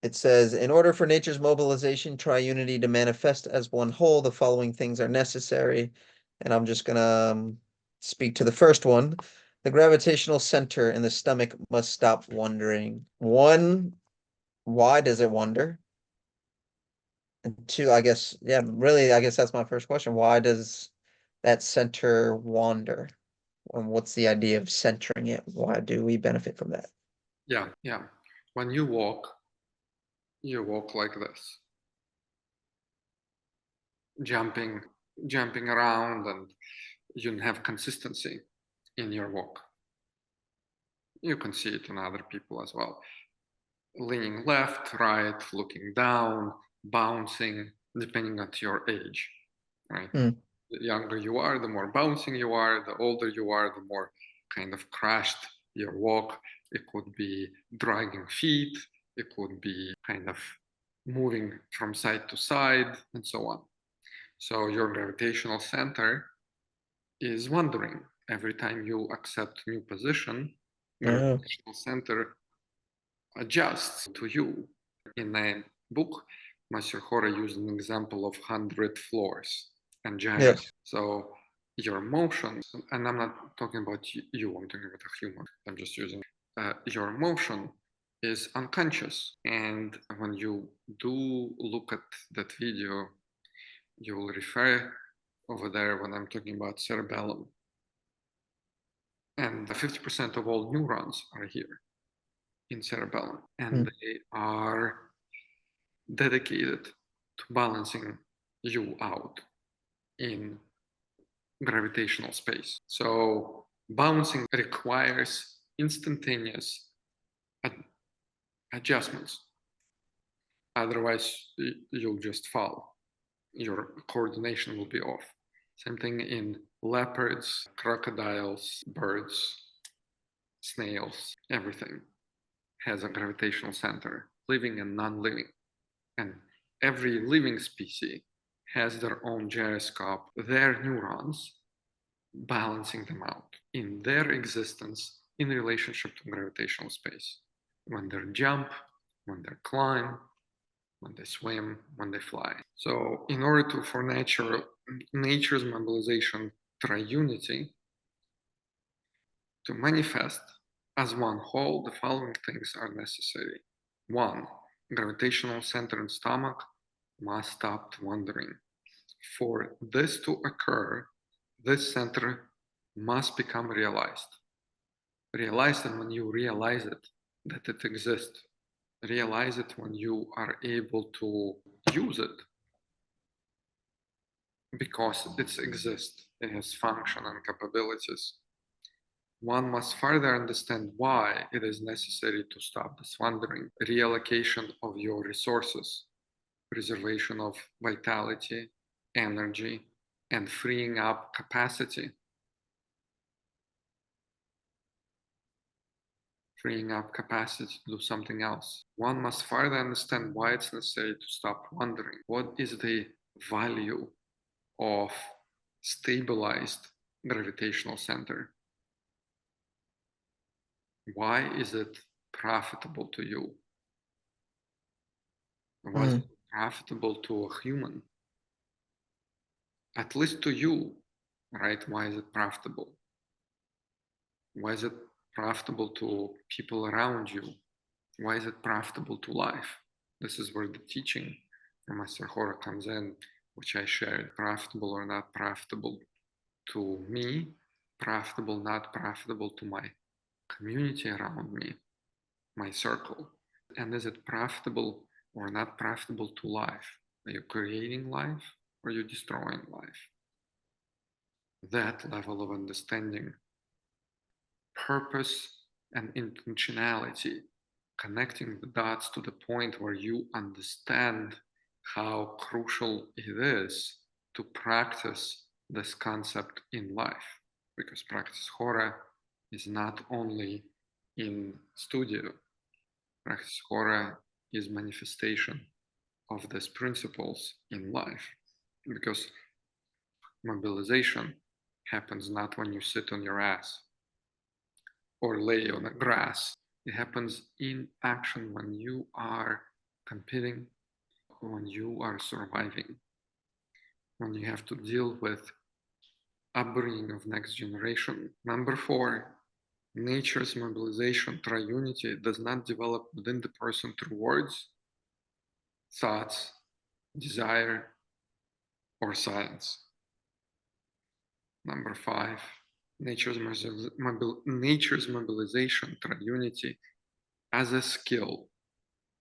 It says, in order for nature's mobilization triunity to manifest as one whole, the following things are necessary. And I'm just gonna speak to the first one. The gravitational center in the stomach must stop wandering. One, why does it wander? And two, I guess, yeah, really, I guess that's my first question. Why does that center wander? And what's the idea of centering it? Why do we benefit from that? Yeah. When you walk like this, jumping around, and you have consistency in your walk. You can see it in other people as well. Leaning left, right, looking down, bouncing, depending on your age, right? Mm. The younger you are, the more bouncing you are. The older you are, the more kind of crashed your walk. It could be dragging feet. It could be kind of moving from side to side and so on. So your gravitational center is wandering. Every time you accept new position, Oh, gravitational center adjusts to you. In a book, Master HORA used an example of 100 floors and gyrates. yes. So your motion, and I'm not talking about you, I'm talking about a human. I'm just using your motion is unconscious. And when you do look at that video, you will refer over there when I'm talking about cerebellum. And 50% of all neurons are here in cerebellum, and Mm. they are dedicated to balancing you out in gravitational space. So bouncing requires instantaneous adjustments. Otherwise, you'll just fall. Your coordination will be off. Same thing in leopards, crocodiles, birds, snails, everything has a gravitational center, living and non-living. And every living species has their own gyroscope, their neurons balancing them out in their existence in relationship to gravitational space. When they jump, when they climb, when they swim, when they fly. So in order to for nature's mobilization triunity to manifest as one whole, the following things are necessary. One, gravitational center in stomach must stop wandering. For this to occur, this center must become realized. Realized, and when you realize it, that it exists. Realize it when you are able to use it because it exists, it has function and capabilities. One must further understand why it is necessary to stop this wandering. Reallocation of your resources, preservation of vitality, energy, and freeing up capacity. Freeing up capacity to do something else. One must further understand why it's necessary to stop wandering. What is the value of stabilized gravitational center? Why is it profitable to you? Why is it profitable to a human? At least to you, right? Why is it profitable? Why is it profitable to people around you? Why is it profitable to life? This is where the teaching from Master HORA comes in, which I shared. Profitable or not profitable to me, profitable, not profitable to my community around me, my circle. And is it profitable or not profitable to life? Are you creating life or are you destroying life? That level of understanding, purpose, and intentionality, connecting the dots to the point where you understand how crucial it is to practice this concept in life. Because Practice HORA is not only in studio. Practice HORA is manifestation of these principles in life. Because mobilization happens not when you sit on your ass or lay on the grass. It happens in action when you are competing, when you are surviving, when you have to deal with upbringing of next generation. Number 4, nature's mobilization triunity does not develop within the person through words, thoughts, desire, or science. Number 5, nature's mobilization triunity as a skill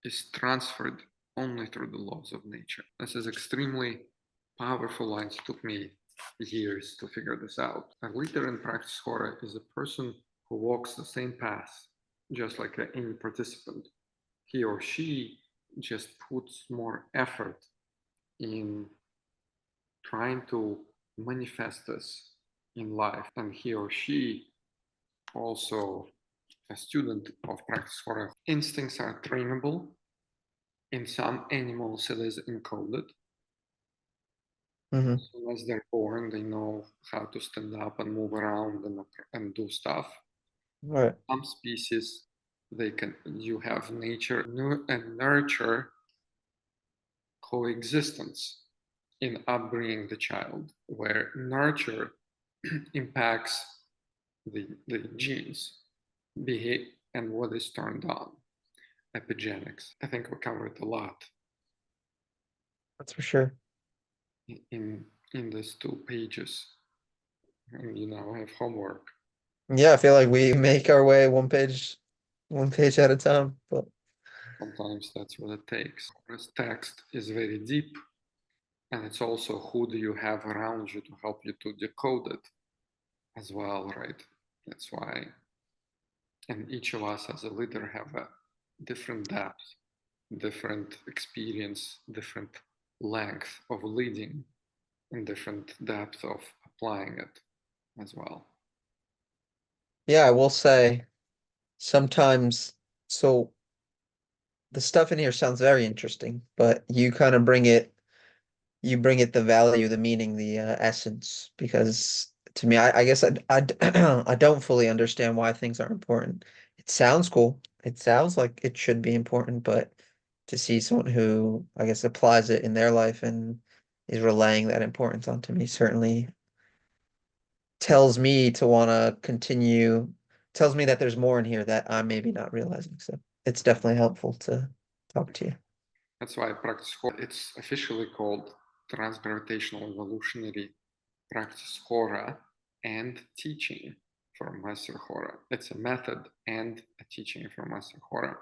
is transferred only through the laws of nature. This is extremely powerful lines. It took me years to figure this out. A leader in Practice HORA is a person who walks the same path, just like any participant. He or she just puts more effort in trying to manifest this in life, and he or she also a student of Practice HORA. Instincts are trainable. In some animals, it is encoded. Mm-hmm. As soon as they're born, they know how to stand up and move around and do stuff. Right. Some species, you have nature and nurture coexistence in upbringing the child, where nurture impacts the genes, behave, and what is turned on. Epigenetics. I think we covered a lot That's for sure. in these 2 pages. And I have homework. Yeah, I feel like we make our way one page at a time. But Sometimes that's what it takes. This text is very deep, and it's also who do you have around you to help you to decode it as well, right? That's why, and each of us as a leader have a different depth, different experience, different length of leading, and different depth of applying it as well. yeah, I will say sometimes, so the stuff in here sounds very interesting, but you kind of you bring it the value, the meaning, the essence, because to me, I guess I don't fully understand why things are important. It sounds cool. It sounds like it should be important, but to see someone who, I guess, applies it in their life and is relaying that importance onto me certainly tells me to want to continue, tells me that there's more in here that I'm maybe not realizing. So it's definitely helpful to talk to you. That's why Practice HORA, it's officially called Transgravitational Evolutionary Practice HORA and Teaching from Master HORA. It's a method and a teaching from Master HORA.